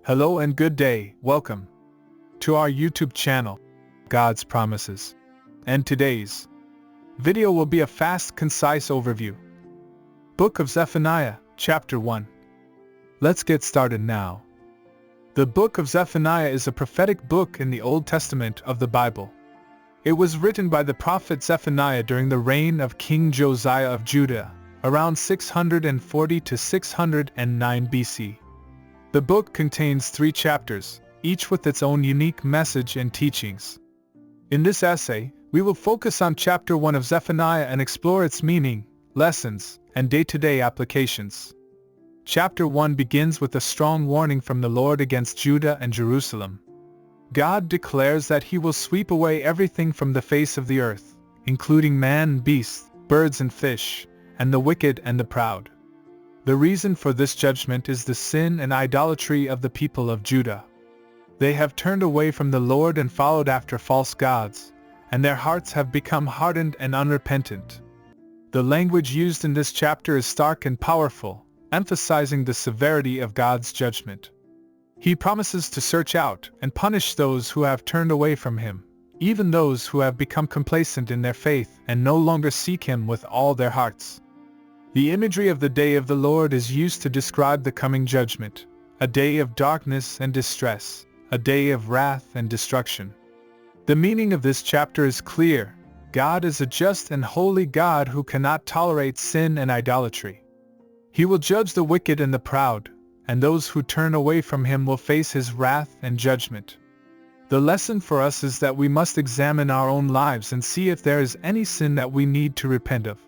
Hello and good day, welcome to our YouTube channel, God's Promises. And today's video will be a fast, concise overview. Book of Zephaniah, Chapter 1. Let's get started now. The book of Zephaniah is a prophetic book in the Old Testament of the Bible. It was written by the prophet Zephaniah during the reign of King Josiah of Judah, around 640 to 609 BC. The book contains 3 chapters, each with its own unique message and teachings. In this essay, we will focus on Chapter 1 of Zephaniah and explore its meaning, lessons, and day-to-day applications. Chapter 1 begins with a strong warning from the Lord against Judah and Jerusalem. God declares that He will sweep away everything from the face of the earth, including man and beast, birds and fish, and the wicked and the proud. The reason for this judgment is the sin and idolatry of the people of Judah. They have turned away from the Lord and followed after false gods, and their hearts have become hardened and unrepentant. The language used in this chapter is stark and powerful, emphasizing the severity of God's judgment. He promises to search out and punish those who have turned away from Him, even those who have become complacent in their faith and no longer seek Him with all their hearts. The imagery of the day of the Lord is used to describe the coming judgment, a day of darkness and distress, a day of wrath and destruction. The meaning of this chapter is clear. God is a just and holy God who cannot tolerate sin and idolatry. He will judge the wicked and the proud, and those who turn away from Him will face His wrath and judgment. The lesson for us is that we must examine our own lives and see if there is any sin that we need to repent of.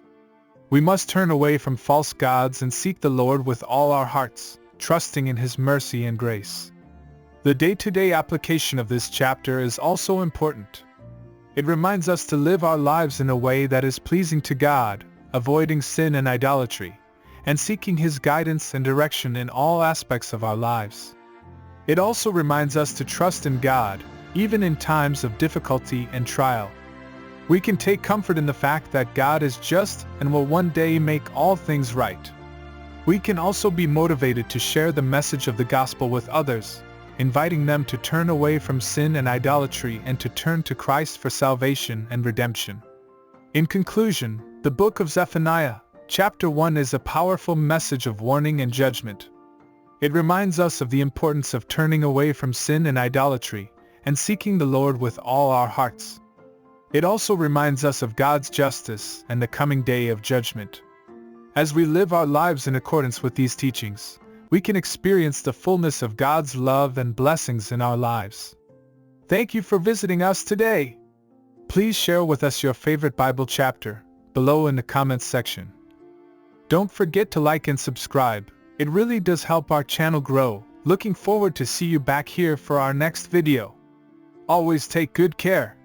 We must turn away from false gods and seek the Lord with all our hearts, trusting in His mercy and grace. The day-to-day application of this chapter is also important. It reminds us to live our lives in a way that is pleasing to God, avoiding sin and idolatry, and seeking His guidance and direction in all aspects of our lives. It also reminds us to trust in God, even in times of difficulty and trial. We can take comfort in the fact that God is just and will one day make all things right. We can also be motivated to share the message of the gospel with others, inviting them to turn away from sin and idolatry and to turn to Christ for salvation and redemption. In conclusion, the book of Zephaniah, Chapter 1 is a powerful message of warning and judgment. It reminds us of the importance of turning away from sin and idolatry and seeking the Lord with all our hearts. It also reminds us of God's justice and the coming day of judgment. As we live our lives in accordance with these teachings, we can experience the fullness of God's love and blessings in our lives. Thank you for visiting us today. Please share with us your favorite Bible chapter below in the comments section. Don't forget to like and subscribe. It really does help our channel grow. Looking forward to see you back here for our next video. Always take good care.